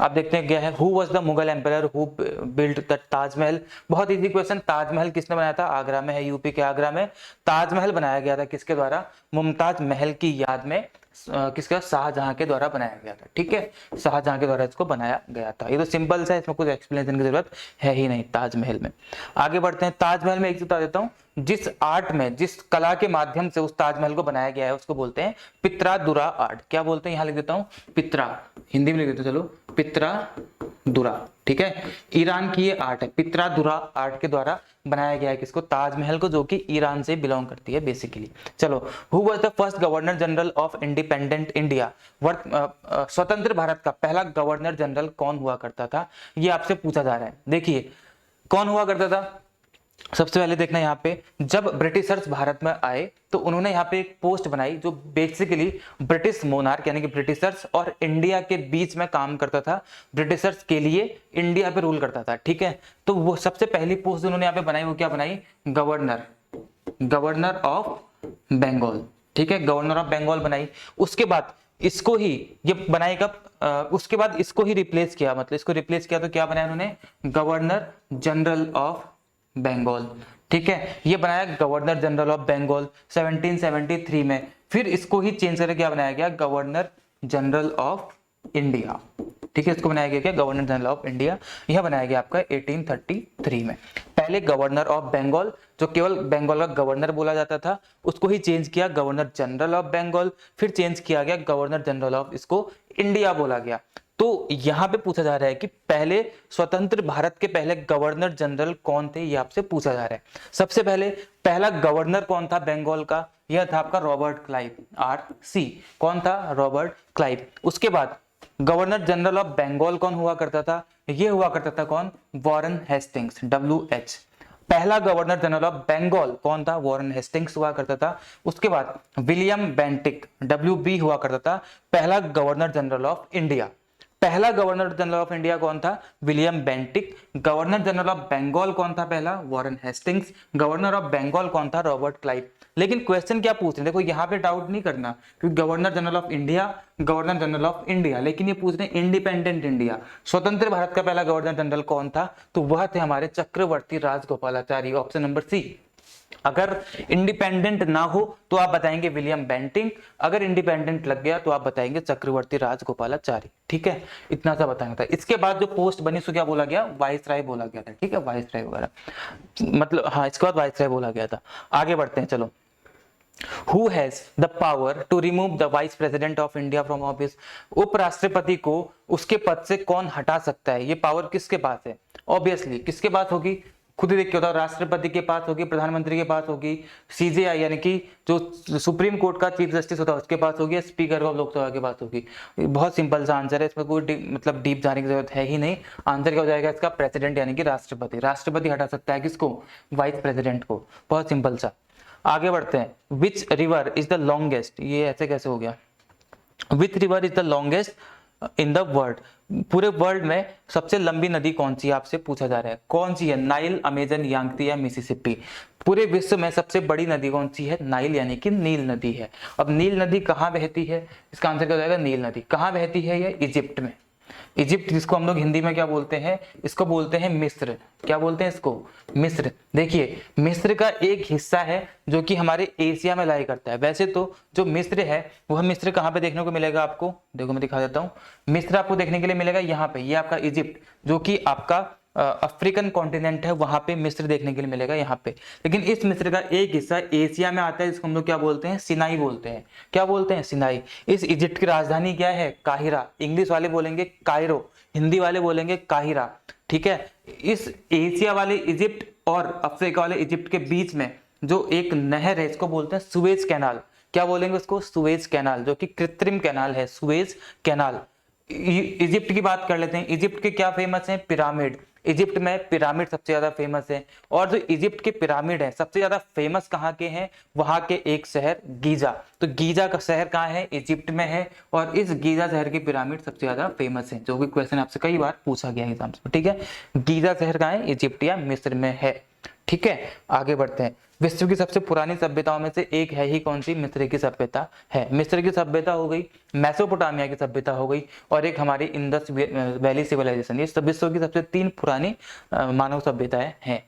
आप देखते हैं क्या है, who was the Mughal empire who built the Taj Mahal. बहुत इजी क्वेश्चन, ताजमहल किसने बनाया था, आगरा में है, यूपी के आगरा में ताजमहल बनाया गया था, किसके द्वारा, मुमताज महल की याद में, किसका, शाहजहां के द्वारा बनाया गया था। ठीक है, शाहजहां के द्वारा इसको बनाया गया था। ये तो सिंपल सा है, इसमें कुछ एक्सप्लेनेशन की जरूरत है ही नहीं ताजमहल में। आगे बढ़ते हैं, ताजमहल में एक चीज बता देता हूँ, जिस आर्ट में, जिस कला के माध्यम से उस ताजमहल को बनाया गया है उसको बोलते हैं पित्रा-दुरा आर्ट। क्या बोलते हैं, यहां लिख देता हूँ पित्रा, हिंदी में लिख देता हूं, चलो पित्रा-दुरा। ठीक है, ईरान की ये आर्ट है, पित्रा-दुरा आर्ट के द्वारा बनाया गया है किसको, ताजमहल को, जो कि ईरान से बिलोंग करती है बेसिकली। चलो, who was the first governor general of independent India. स्वतंत्र भारत का पहला गवर्नर जनरल कौन हुआ करता था, ये आपसे पूछा जा रहा है। देखिए कौन हुआ करता था, सबसे पहले देखना यहाँ पे, जब ब्रिटिशर्स भारत में आए तो उन्होंने यहाँ पे एक पोस्ट बनाई जो बेसिकली ब्रिटिश मोनार्क यानी कि ब्रिटिशर्स और इंडिया के बीच में काम करता था, ब्रिटिशर्स के लिए इंडिया पे रूल करता था। ठीक है, तो वो सबसे पहली पोस्ट उन्होंने यहाँ पे बनाई, वो क्या बनाई, गवर्नर, गवर्नर ऑफ बंगाल। ठीक है, गवर्नर ऑफ बंगाल बनाई। उसके बाद इसको ही ये बनाई कब, उसके बाद इसको ही रिप्लेस किया, मतलब इसको रिप्लेस किया तो क्या बनाया उन्होंने, गवर्नर जनरल ऑफ बंगाल। ठीक है, ये बनाया गवर्नर जनरल ऑफ बंगाल 1773 में। फिर इसको ही चेंज करके क्या बनाया गया, गवर्नर जनरल ऑफ इंडिया। ठीक है, इसको बनाया गया क्या, गवर्नर जनरल ऑफ इंडिया, यह बनाया गया आपका 1833 में। पहले गवर्नर ऑफ बंगाल, जो केवल बंगाल का गवर्नर बोला जाता था, उसको ही चेंज किया गवर्नर जनरल ऑफ बंगाल, फिर चेंज किया गया गवर्नर जनरल ऑफ, इसको इंडिया बोला गया। तो यहां पे पूछा जा रहा है कि पहले स्वतंत्र भारत के पहले गवर्नर जनरल कौन थे, ये आपसे पूछा जा रहा है। सबसे पहले पहला गवर्नर कौन था बंगाल का, यह था आपका रॉबर्ट क्लाइव, RC। कौन था, रॉबर्ट क्लाइव। उसके बाद गवर्नर जनरल ऑफ बंगाल कौन हुआ करता था, यह हुआ करता था कौन, वॉरेन हेस्टिंग्स, WH। पहला गवर्नर जनरल ऑफ बंगाल कौन था? वॉरेन हेस्टिंग्स हुआ करता था। उसके बाद विलियम बेंटिक, WB हुआ करता था पहला गवर्नर जनरल ऑफ इंडिया। पहला गवर्नर जनरल ऑफ इंडिया कौन था? William Bentinck. Governor general of Bengal कौन था? पहला Warren Hastings. Governor of Bengal कौन था? Robert Clive. लेकिन क्वेश्चन क्या पूछ रहे हैं, देखो यहाँ पे डाउट नहीं करना, क्योंकि governor general of India, governor general of India, लेकिन ये पूछ रहे हैं इंडिपेंडेंट इंडिया, स्वतंत्र भारत का पहला गवर्नर जनरल कौन था? तो वह थे हमारे चक्रवर्ती राजगोपालाचारी, ऑप्शन नंबर सी। अगर इंडिपेंडेंट ना हो तो आप बताएंगे विलियम बेंटिंक, अगर इंडिपेंडेंट लग गया तो आप बताएंगे चक्रवर्ती राजगोपालाचारी। ठीक है, इतना सा बताना था। इसके बाद जो पोस्ट बनी उसको क्या बोला गया? वाइसराय बोला गया था। ठीक है, वाइसराय वगैरह, मतलब हाँ, इसके बाद वाइसराय बोला गया था। आगे बढ़ते हैं, चलो। Who has the power to remove the vice president of India from office? उपराष्ट्रपति को उसके पद से कौन हटा सकता है? ये पावर किसके पास है? ऑब्वियसली किसके पास होगी? खुद ही देख के होता, राष्ट्रपति के पास होगी, प्रधानमंत्री के पास होगी, CJI यानी कि जो सुप्रीम कोर्ट का चीफ जस्टिस होता है उसके पास होगी, स्पीकर ऑफ लोकसभा के पास होगी। बहुत सिंपल सा आंसर है, इसमें कोई मतलब डीप जाने की जरूरत है ही नहीं। आंसर क्या हो जाएगा इसका? प्रेसिडेंट यानी कि राष्ट्रपति। राष्ट्रपति हटा सकता है किसको? वाइस प्रेसिडेंट को। बहुत सिंपल सा। आगे बढ़ते हैं। Which river is the longest? ये ऐसे कैसे हो गया? Which river is the longest in the world? पूरे वर्ल्ड में सबसे लंबी नदी कौन सी है आपसे पूछा जा रहा है। कौन सी है? नाइल, अमेजन, यांगती या मिसिसिपी? पूरे विश्व में सबसे बड़ी नदी कौन सी है? नाइल यानी कि नील नदी है। अब नील नदी कहाँ बहती है? इसका आंसर क्या हो जाएगा? नील नदी। कहाँ बहती है ये? इजिप्ट में। इजिप्ट, जिसको हम लोग हिंदी में क्या बोलते हैं? इसको बोलते हैं मिस्र। क्या बोलते हैं इसको? मिस्र। देखिए, मिस्र का एक हिस्सा है जो कि हमारे एशिया में लाई करता है। वैसे तो जो मिस्र है वह मिस्र कहाँ पे देखने को मिलेगा आपको? देखो मैं दिखा देता हूँ। मिस्र आपको देखने के लिए मिलेगा यहाँ पे, ये आपका इजिप्ट जो कि आपका अफ्रीकन कॉन्टिनेंट है, वहां पे मिस्र देखने के लिए मिलेगा यहाँ पे। लेकिन इस मिस्र का एक हिस्सा एशिया में आता है, जिसको हम लोग क्या बोलते हैं? सिनाई बोलते हैं। क्या बोलते हैं? सिनाई। इस इजिप्ट की राजधानी क्या है? काहिरा। इंग्लिश वाले बोलेंगे कायरो, हिंदी वाले बोलेंगे काहिरा। ठीक है, इस एशिया वाले इजिप्ट और अफ्रीका वाले इजिप्ट के बीच में जो एक नहर है, इसको बोलते हैं सुएज कैनाल। क्या बोलेंगे उसको? सुएज कैनाल, जो कि कृत्रिम कैनाल है, सुएज कैनाल। इजिप्ट की बात कर लेते हैं। इजिप्ट के क्या फेमस है? पिरामिड। इजिप्ट में पिरामिड सबसे ज्यादा फेमस है। और जो इजिप्ट के पिरामिड है सबसे ज्यादा फेमस कहाँ के हैं? वहां के एक शहर गीजा। तो गीजा का शहर कहाँ है? इजिप्ट में है। और इस गीजा शहर के पिरामिड सबसे ज्यादा फेमस है, जो कि क्वेश्चन आपसे कई बार पूछा गया एग्जाम्स में। ठीक है, गीजा शहर कहाँ है? इजिप्ट या मिस्र में है। ठीक है, आगे बढ़ते हैं। विश्व की सबसे पुरानी सभ्यताओं में से एक है ही कौन सी? मिस्र की सभ्यता है। मिस्र की सभ्यता हो गई, मेसोपोटामिया की सभ्यता हो गई, और एक हमारी इंडस वैली सिविलाइजेशन। ये सब विश्व की सबसे 3 पुरानी मानव सभ्यताएं हैं।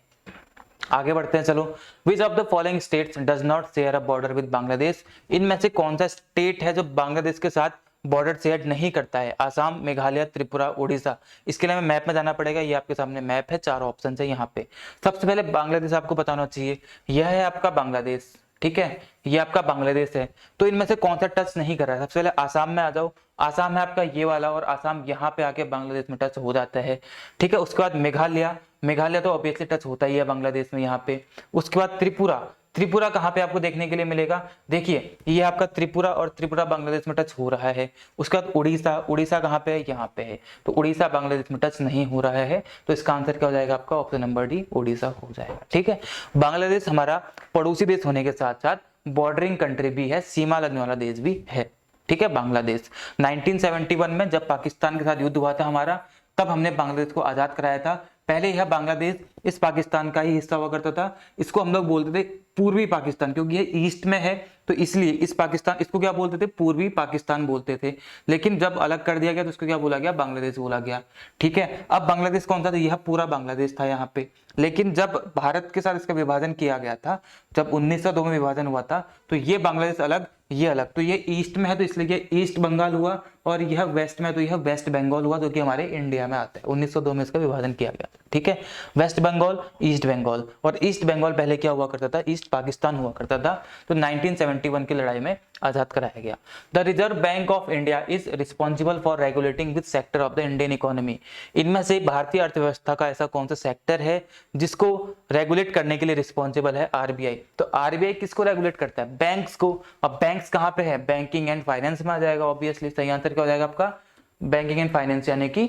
आगे बढ़ते हैं, चलो। विच of the following states does not share a border with Bangladesh? इनमें से कौन सा स्टेट है जो बांग्लादेश के साथ बॉर्डर शेयर नहीं करता है? आसाम, मेघालय, त्रिपुरा, उड़ीसा। इसके लिए हमें मैप में जाना पड़ेगा। ये आपके सामने मैप है, 4 ऑप्शन है यहाँ पे। सबसे पहले बांग्लादेश आपको बताना चाहिए, यह है आपका बांग्लादेश। ठीक है, ये आपका बांग्लादेश है। तो इनमें से कौन सा टच नहीं कर रहा है? सबसे पहले आसाम में आ जाओ। आसाम है आपका ये वाला, और आसाम यहाँ पे आके बांग्लादेश में टच हो जाता है। ठीक है, उसके बाद मेघालय। मेघालय तो ऑब्वियसली टच होता ही है बांग्लादेश में यहाँ पे। उसके बाद त्रिपुरा। त्रिपुरा कहाँ पे आपको देखने के लिए मिलेगा? देखिए, ये आपका त्रिपुरा, और त्रिपुरा बांग्लादेश में टच हो रहा है। उसके बाद उड़ीसा। उड़ीसा कहाँ पे है? यहाँ पे है। तो उड़ीसा बांग्लादेश में टच नहीं हो रहा है। तो इसका आंसर क्या हो जाएगा आपका? ऑप्शन नंबर डी, उड़ीसा हो जाएगा। ठीक है, बांग्लादेश हमारा पड़ोसी देश होने के साथ साथ बॉर्डरिंग कंट्री भी है, सीमा लगने वाला देश भी है। ठीक है, बांग्लादेश 1971 में जब पाकिस्तान के साथ युद्ध हुआ था हमारा, तब हमने बांग्लादेश को आजाद कराया था। पहले यह बांग्लादेश इस पाकिस्तान का ही हिस्सा हुआ करता था। इसको हम लोग बोलते थे पूर्वी पाकिस्तान, क्योंकि ये ईस्ट में है, तो इसलिए इस पाकिस्तान, इसको क्या बोलते थे? पूर्वी पाकिस्तान बोलते थे। लेकिन जब अलग कर दिया गया तो इसको क्या बोला गया? बांग्लादेश बोला गया। ठीक है, अब बांग्लादेश कौन सा था? यह पूरा बांग्लादेश था यहाँ पे। लेकिन जब भारत के साथ इसका विभाजन किया गया था, जब 1902 में विभाजन हुआ था, तो ये बांग्लादेश अलग, ये अलग। तो ये ईस्ट में है तो इसलिए ये ईस्ट बंगाल हुआ, और यह वेस्ट में है तो यह वेस्ट बंगाल हुआ, जो कि हमारे इंडिया में आता है। 1902 में इसका विभाजन किया गया। ठीक है, वेस्ट बंगाल, ईस्ट बंगाल। और ईस्ट बंगाल पहले क्या हुआ करता था? ईस्ट पाकिस्तान हुआ करता था। तो 1971 की लड़ाई में आजाद कराया गया। The reserve bank of India is responsible for regulating which sector of the Indian economy? इनमें से भारतीय अर्थव्यवस्था का ऐसा कौन सा सेक्टर है जिसको रेगुलेट करने के लिए रिस्पॉन्सिबल है? आरबीआई। तो आरबीआई किसको रेगुलेट करता है? बैंक्स को। अब बैंक्स कहाँ पे है? बैंकिंग एंड फाइनेंस में आ जाएगा। ऑब्वियसली सही आंसर क्या हो जाएगा आपका? बैंकिंग एंड फाइनेंस, यानी कि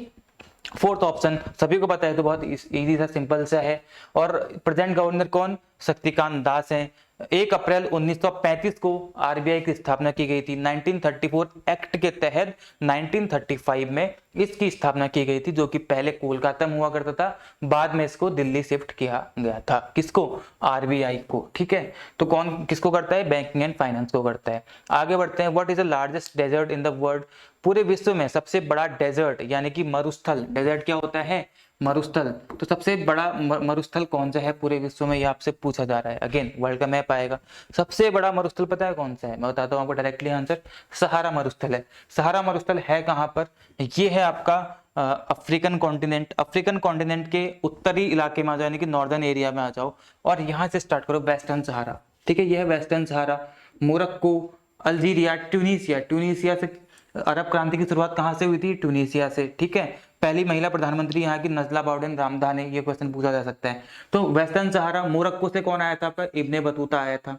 फोर्थ ऑप्शन सभी को पता है, तो बहुत इजी सा सिंपल सा है। और प्रेजेंट गवर्नर कौन, शक्तिकांत दास हैं। 1 अप्रैल 1935 को आरबीआई की स्थापना की गई थी। 1934 एक्ट के तहत 1935 में इसकी स्थापना की गई थी, जो कि पहले कोलकाता में हुआ करता था, बाद में इसको दिल्ली शिफ्ट किया गया था। किसको, आरबीआई को। ठीक है, तो कौन किसको करता है, बैंकिंग एंड फाइनेंस को करता है। आगे बढ़ते हैं। What is the largest desert in the world, पूरे विश्व में सबसे बड़ा डेजर्ट यानी कि मरुस्थल, डेजर्ट क्या होता है, मरुस्थल। तो सबसे बड़ा मरुस्थल कौन सा है पूरे विश्व में, ये आपसे पूछा जा रहा है। अगेन वर्ल्ड का मैप आएगा, सबसे बड़ा मरुस्थल पता है कौन सा है, मैं बताता हूँ आपको डायरेक्टली आंसर, सहारा मरुस्थल है। सहारा मरुस्थल है कहाँ पर, ये है आपका अफ्रीकन कॉन्टिनेंट। अफ्रीकन कॉन्टिनेंट के उत्तरी इलाके में आ जाओ, यानी कि नॉर्दर्न एरिया में आ जाओ, और यहाँ से स्टार्ट करो वेस्टर्न सहारा। ठीक है, यह है western Sahara. Morocco, Algeria, Tunisia, Tunisia से अरब क्रांति की शुरुआत कहाँ से हुई थी, ट्यूनीसिया से। ठीक है, पहली महिला प्रधानमंत्री यहाँ की नजला बाउडेन रामदाने, ये क्वेश्चन पूछा जा सकता है। तो वेस्टर्न सहारा, मोरक्को से कौन आया था आपका, इब्ने बतूता आया था।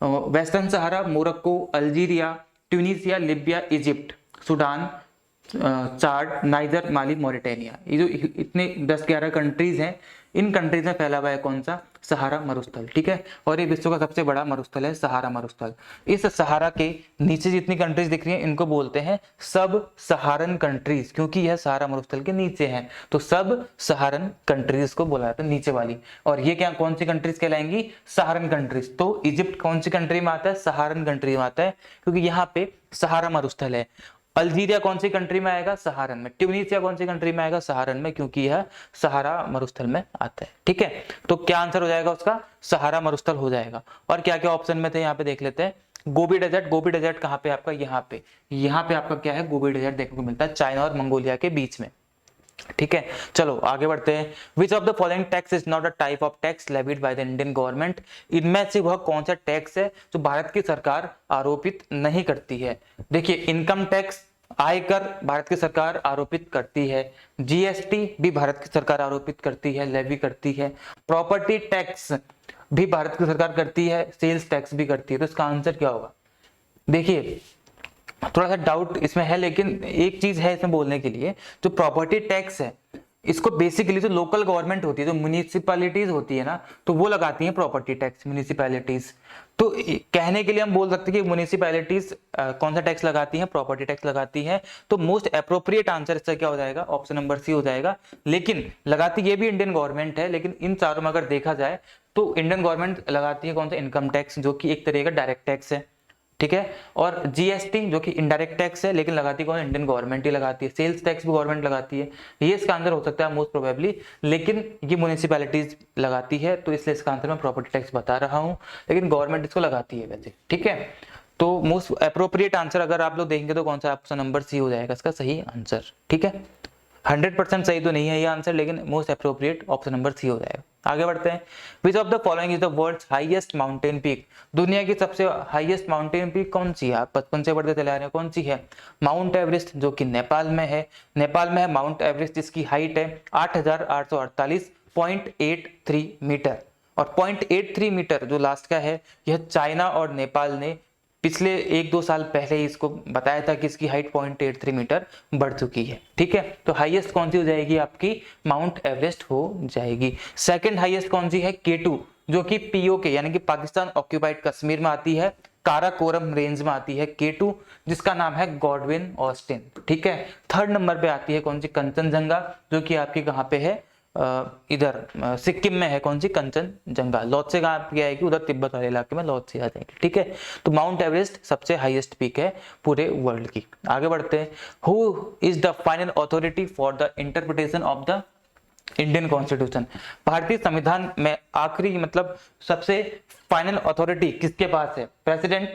Western Sahara, Morocco, Algeria, Tunisia, Libya, Egypt, Sudan, Chad, Niger, Mali, Mauritania, ये जो इतने 10-11 कंट्रीज हैं, इन कंट्रीज में फैला हुआ है कौन सा, सहारा मरुस्थल। ठीक है, और ये विश्व का सबसे बड़ा मरुस्थल है, सहारा मरुस्थल। इस सहारा के नीचे जितनी कंट्रीज दिख रही हैं, इनको बोलते हैं सब सहारन कंट्रीज, क्योंकि यह सहारा मरुस्थल के नीचे है, तो सब सहारन कंट्रीज को बोला जाता है, नीचे वाली। और ये क्या कौन सी कंट्रीज कहलाएंगी, सहारन कंट्रीज। तो इजिप्ट कौन सी कंट्री में आता है, सहारन कंट्री में आता है, क्योंकि यहाँ पे सहारा मरुस्थल है। अल्जीरिया कौन सी कंट्री में आएगा, सहारन में। ट्यूनीसिया कौन सी कंट्री में आएगा, सहारन में, क्योंकि यह सहारा मरुस्थल में आता है। ठीक है, तो क्या आंसर हो जाएगा उसका, सहारा मरुस्थल हो जाएगा। और क्या क्या ऑप्शन में थे यहाँ पे देख लेते हैं। गोबी डेजर्ट, गोबी डेजर्ट कहाँ पे आपका, यहाँ पे आपका क्या है, गोबी डेजर्ट देखने को मिलता है चाइना और मंगोलिया के बीच में। ठीक है, चलो आगे बढ़ते हैं। Which of the following tax is not a type of tax levied by the Indian government, इनमें से वह कौन सा टैक्स है जो भारत की सरकार आरोपित नहीं करती है। देखिए, इनकम टैक्स, आयकर भारत की सरकार आरोपित करती है, जीएसटी भी भारत की सरकार आरोपित करती है, लेवी करती है, प्रॉपर्टी टैक्स भी भारत की सरकार करती है, सेल्स टैक्स भी करती है। तो इसका आंसर क्या होगा, देखिए थोड़ा सा डाउट इसमें है, लेकिन एक चीज है इसमें बोलने के लिए, जो प्रॉपर्टी टैक्स है इसको बेसिकली जो लोकल गवर्नमेंट होती है, जो म्युनिसिपैलिटीज होती है ना, तो वो लगाती हैं प्रॉपर्टी टैक्स, म्युनिसिपैलिटीज। तो कहने के लिए हम बोल सकते हैं कि म्युनिसिपैलिटीज कौन सा टैक्स लगाती हैं, प्रॉपर्टी टैक्स लगाती हैं। तो मोस्ट अप्रोप्रिएट आंसर इसका क्या हो जाएगा, ऑप्शन नंबर सी हो जाएगा। लेकिन लगाती ये भी इंडियन गवर्नमेंट है, लेकिन इन चारों में अगर देखा जाए तो इंडियन गवर्नमेंट लगाती है कौन सा, इनकम टैक्स, जो कि एक तरह का डायरेक्ट टैक्स है। ठीक है, और जीएसटी जो कि इनडायरेक्ट टैक्स है, लेकिन लगाती कौन, इंडियन गवर्नमेंट ही लगाती है। सेल्स टैक्स भी गवर्नमेंट लगाती है, ये इसका आंसर हो सकता है मोस्ट प्रोबेबली, लेकिन ये म्युनिसिपैलिटीज लगाती है, तो इसलिए इसका आंसर मैं प्रॉपर्टी टैक्स बता रहा हूं, लेकिन गवर्नमेंट इसको लगाती है वैसे। ठीक है, तो मोस्ट अप्रोप्रिएट आंसर अगर आप लोग देखेंगे तो कौन सा, ऑप्शन नंबर सी हो जाएगा इसका सही आंसर। ठीक है, 100% सही तो नहीं है ये आंसर, लेकिन most appropriate option number C हो जाएगा। आगे बढ़ते हैं। Which of the following is the world's highest mountain peak, दुनिया की सबसे हाईएस्ट माउंटेन पीक कौन सी है, आप बचपन से पढ़ते चले आ रहे हैं, कौन सी है, माउंट एवरेस्ट, जो कि नेपाल में है। नेपाल में है माउंट एवरेस्ट, जिसकी हाइट है 8,848.83 मीटर। और 0.83 मीटर जो लास्ट का है, यह चाइना और नेपाल ने पिछले 1-2 साल पहले ही इसको बताया था कि इसकी हाइट 0.83 मीटर बढ़ चुकी है। ठीक है, तो हाईएस्ट कौन सी हो जाएगी आपकी, माउंट एवरेस्ट हो जाएगी। सेकंड हाईएस्ट कौन सी है, K2, जो कि पीओके यानी कि पाकिस्तान ऑक्यूपाइड कश्मीर में आती है, काराकोरम रेंज में आती है K2, जिसका नाम है गॉडविन ऑस्टिन। ठीक है, थर्ड नंबर पे आती है कौन सी, कंचनजंगा, जो कि आपकी कहाँ पे है, इधर सिक्किम में है, कौन सी, कंचनजंगा। लॉटसे कहाँ पे आएगी, उधर तिब्बत वाले इलाके में लॉटसे आ जाएगी। ठीक है, तो माउंट एवरेस्ट सबसे हाईएस्ट पीक है पूरे वर्ल्ड की। आगे बढ़ते हैं। Who is the final authority for the interpretation of the Indian constitution, भारतीय संविधान में आखिरी मतलब सबसे फाइनल अथॉरिटी किसके पास है, प्रेसिडेंट,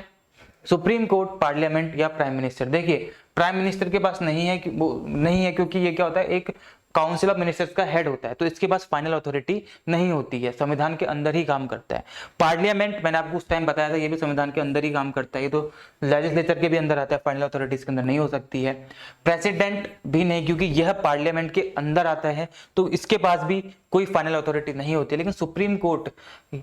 सुप्रीम कोर्ट, पार्लियामेंट या प्राइम मिनिस्टर। देखिए, प्राइम मिनिस्टर के पास नहीं है, वो नहीं है क्योंकि ये क्या होता है, एक काउंसिल ऑफ मिनिस्टर्स का हेड होता है, तो इसके पास फाइनल अथॉरिटी नहीं होती है, संविधान के अंदर ही काम करता है। पार्लियामेंट मैंने आपको उस टाइम बताया था, ये भी संविधान के अंदर ही काम करता है, ये तो लेजिस्लेचर के भी अंदर आता है, फाइनल अथॉरिटी इसके अंदर नहीं हो सकती है। प्रेसिडेंट भी नहीं, क्योंकि यह पार्लियामेंट के अंदर आता है, तो इसके पास भी कोई फाइनल अथॉरिटी नहीं होती। लेकिन सुप्रीम कोर्ट,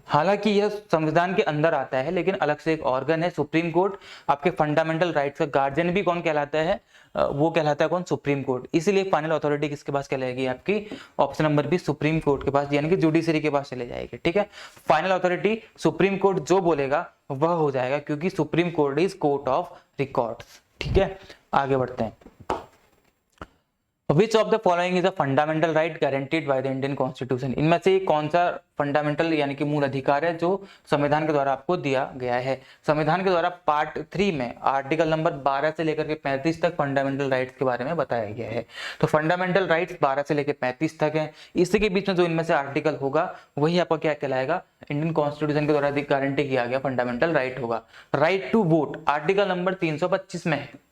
हालांकि यह संविधान के अंदर आता है, लेकिन अलग से एक ऑर्गन है सुप्रीम कोर्ट, आपके फंडामेंटल राइट्स का गार्जियन भी कौन कहलाता है, वो कहलाता है कौन, सुप्रीम कोर्ट। इसीलिए फाइनल अथॉरिटी किसके पास कहलाएगी आपकी, option number B supreme court के पास, यानी कि जुडिशरी के पास चले जाएगी। ठीक है, फाइनल अथॉरिटी सुप्रीम कोर्ट जो बोलेगा वह हो जाएगा, क्योंकि supreme court is court of records. ठीक है, आगे बढ़ते हैं। Which of the following is a fundamental right guaranteed by the Indian Constitution? इनमें से कौन सा फंडामेंटल यानी कि मूल अधिकार है जो संविधान के द्वारा आपको दिया गया है? संविधान के द्वारा पार्ट 3 में आर्टिकल नंबर 12 से लेकर के 35 तक फंडामेंटल राइट्स के बारे में बताया गया है। तो फंडामेंटल राइट्स 12 से लेकर 35 तक है। इसी के बीच में जो इनमें से आर्टिकल होगा वही आपका क्या कहलाएगा, इंडियन कॉन्स्टिट्यूशन के द्वारा गारंटी किया गया फंडामेंटल राइट होगा। Right to vote article number 325 में है।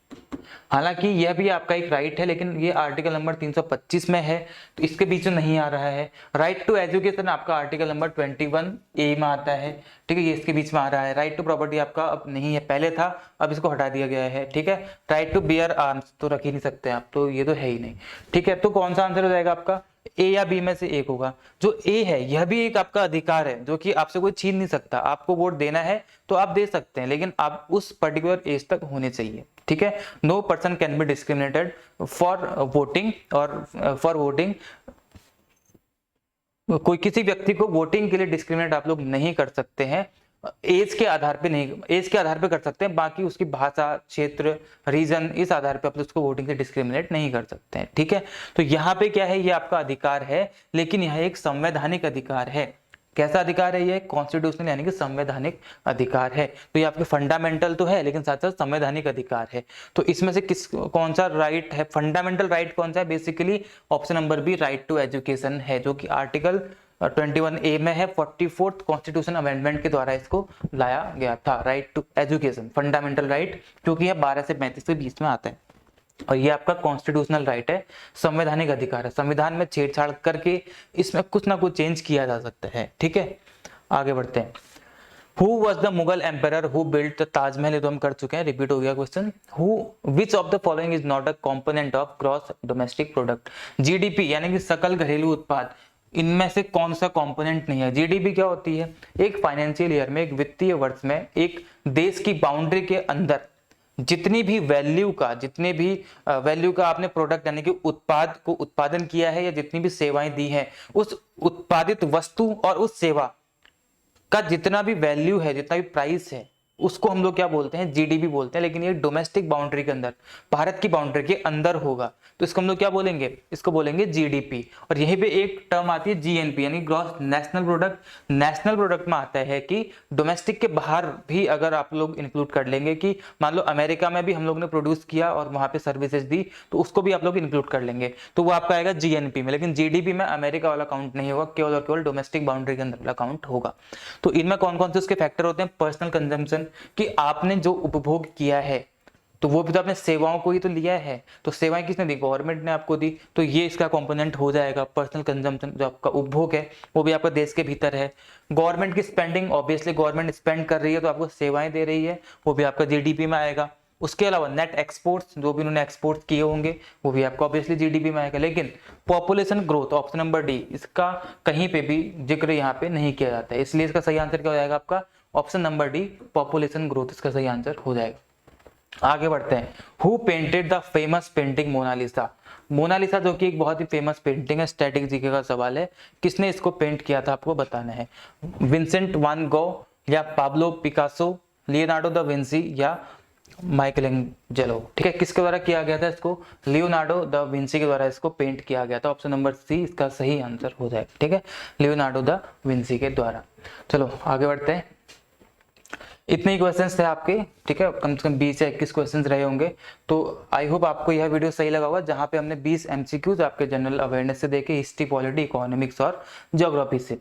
हालांकि यह भी आपका एक राइट है, लेकिन ये आर्टिकल नंबर 325 में है, तो इसके बीच में नहीं आ रहा है। राइट टू एजुकेशन आपका आर्टिकल नंबर 21A में आता है। ठीक है, ये इसके बीच में आ रहा है। राइट टू प्रॉपर्टी आपका अब नहीं है, पहले था, अब इसको हटा दिया गया है। ठीक है, राइट टू बियर आर्म्स तो रख ही नहीं सकते आप, तो ये तो है ही नहीं। ठीक है, तो कौन सा आंसर हो जाएगा आपका, ए या बी में से एक होगा। जो ए है यह भी एक आपका अधिकार है जो कि आपसे कोई छीन नहीं सकता। आपको वोट देना है तो आप दे सकते हैं, लेकिन आप उस पर्टिकुलर एज तक होने चाहिए। ठीक है, no person can be discriminated for voting और फॉर वोटिंग। कोई किसी व्यक्ति को वोटिंग के लिए डिस्क्रिमिनेट आप लोग नहीं कर सकते हैं, एज के आधार पे नहीं, एज के आधार पे कर सकते हैं, बाकी उसकी भाषा, क्षेत्र, रीजन, इस आधार पे आप उसको वोटिंग से डिस्क्रिमिनेट नहीं कर सकते हैं। ठीक है, तो यहाँ पे क्या है, ये आपका अधिकार है, लेकिन यह एक संवैधानिक अधिकार है। कैसा अधिकार है ये, कॉन्स्टिट्यूशनल यानी कि संवैधानिक अधिकार है। तो ये आपके फंडामेंटल तो है, लेकिन साथ साथ संवैधानिक अधिकार है। तो इसमें से कौन सा राइट है, फंडामेंटल राइट कौन सा है, basically option number B right to education है, जो कि आर्टिकल 21A में है। 44th कॉन्स्टिट्यूशन अमेंडमेंट के द्वारा इसको लाया गया था, right to education, fundamental right, क्योंकि यह 12 से 35 के बीच में आता है और ये आपका कॉन्स्टिट्यूशनल राइट है, संवैधानिक अधिकार है। संविधान में छेड़छाड़ करके इसमें कुछ ना कुछ चेंज किया जा सकता है। ठीक है, आगे बढ़ते हैं। Who was the Mughal emperor who built the Taj Mahal? ये तो हम कर चुके हैं, रिपीट हो गया question. Which of the following is not a component of gross domestic product? GDP यानी कि सकल घरेलू उत्पाद, इनमें से कौन सा कंपोनेंट नहीं है? जीडीपी क्या होती है, एक फाइनेंशियल ईयर में, एक वित्तीय वर्ष में, एक देश की बाउंड्री के अंदर जितनी भी वैल्यू का आपने प्रोडक्ट यानी कि उत्पाद को उत्पादन किया है या जितनी भी सेवाएं दी हैं, उस उत्पादित वस्तु और उस सेवा का जितना भी वैल्यू है, जितना भी प्राइस है, उसको हम लोग क्या बोलते हैं, जीडीपी बोलते हैं। लेकिन ये डोमेस्टिक बाउंड्री के अंदर, भारत की बाउंड्री के अंदर होगा, तो इसको हम लोग क्या बोलेंगे, इसको बोलेंगे जीडीपी। और यहीं पे एक टर्म आती है जीएनपी यानी gross national product. National product में आता है कि डोमेस्टिक के बाहर भी अगर आप लोग इंक्लूड कर लेंगे, कि मान लो अमेरिका में भी हम लोग ने प्रोड्यूस किया और वहां पे सर्विसेज दी, तो उसको भी आप लोग इंक्लूड कर लेंगे, तो वो आपका आएगा जीएनपी में। लेकिन जीडीपी में अमेरिका वाला काउंट नहीं होगा, केवल और केवल डोमेस्टिक बाउंड्री के अंदर वाला काउंट होगा। तो इनमें कौन कौन से उसके फैक्टर होते हैं, पर्सनल कंजम्पशन, कि आपने जो उपभोग किया है तो वो भी तो आपने सेवाओं को ही तो लिया है, तो सेवाएं किसने दी, गवर्नमेंट ने आपको दी, तो ये इसका कंपोनेंट हो जाएगा। पर्सनल कंजम्पशन जो आपका उपभोग है वो भी आपका देश के भीतर है। गवर्नमेंट की स्पेंडिंग, ऑब्वियसली गवर्नमेंट स्पेंड कर रही है तो आपको सेवाएं दे रही है, वो भी आपका जीडीपी में आएगा। उसके अलावा नेट एक्सपोर्ट्स, जो भी उन्होंने एक्सपोर्ट किए होंगे वो भी आपको ऑब्वियसली जीडीपी में आएगा। लेकिन population growth, option number D, इसका कहीं पे भी जिक्र यहाँ पे नहीं किया जाता है, इसलिए इसका सही आंसर क्या हो जाएगा आपका, option number D, population growth इसका सही आंसर हो जाएगा। आगे बढ़ते हैं। Who painted the famous painting Mona Lisa? Mona Lisa जो कि एक बहुत ही फेमस पेंटिंग है, स्टैटिक जीके का सवाल है, किसने इसको पेंट किया था आपको बताना है। विंसेंट वान गो या Pablo Picasso, Leonardo da Vinci या माइकलएंजेलो? ठीक है, किसके द्वारा किया गया था इसको, लियोनार्डो दा विंसी के द्वारा इसको पेंट किया गया था। ऑप्शन नंबर सी इसका सही आंसर हो जाएगा। ठीक है, लियोनार्डो दा विंसी के द्वारा। चलो आगे बढ़ते हैं। इतने ही क्वेश्चंस थे आपके, ठीक है, कम से कम 20 से 21 क्वेश्चंस रहे होंगे। तो आई होप आपको यह वीडियो सही लगा होगा, जहां पे हमने 20 एमसीक्यूज आपके जनरल अवेयरनेस से देखे, हिस्ट्री, पॉलिटी, इकोनॉमिक्स और ज्योग्राफी से।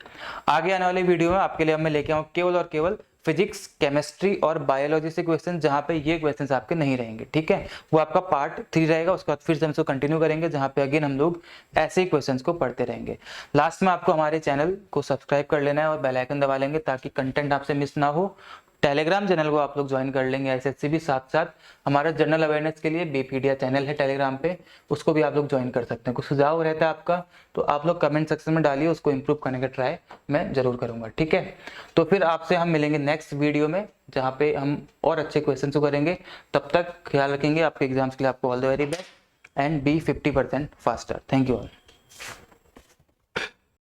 आगे आने वाले वीडियो में आपके लिए मैं लेके आऊँ केवल और केवल फिजिक्स, केमिस्ट्री और बायोलॉजी से क्वेश्चन, जहां पे ये क्वेश्चंस आपके नहीं रहेंगे। ठीक है, वो आपका पार्ट 3 रहेगा, उसके बाद फिर से हम इसको कंटिन्यू करेंगे, जहां पे अगेन हम लोग ऐसे ही क्वेश्चंस को पढ़ते रहेंगे। लास्ट में आपको हमारे चैनल को सब्सक्राइब कर लेना है और बेल आइकन दबा लेंगे ताकि कंटेंट आपसे मिस ना हो। टेलीग्राम चैनल को आप लोग ज्वाइन कर लेंगे एसएससी भी, साथ साथ हमारा जनरल अवेयरनेस के लिए बीपीडिया चैनल है टेलीग्राम पे, उसको भी आप लोग ज्वाइन कर सकते हैं। कुछ सुझाव रहता है आपका तो आप लोग कमेंट सेक्शन में डालिए, उसको इंप्रूव करने का ट्राई मैं जरूर करूंगा, ठीक है। तो फिर आपसे हम मिलेंगे नेक्स्ट वीडियो में, जहाँ पे हम और अच्छे क्वेश्चन को करेंगे। तब तक ख्याल रखेंगे, आपके एग्जाम्स के लिए आपको all the very best and be 50% faster. Thank you all.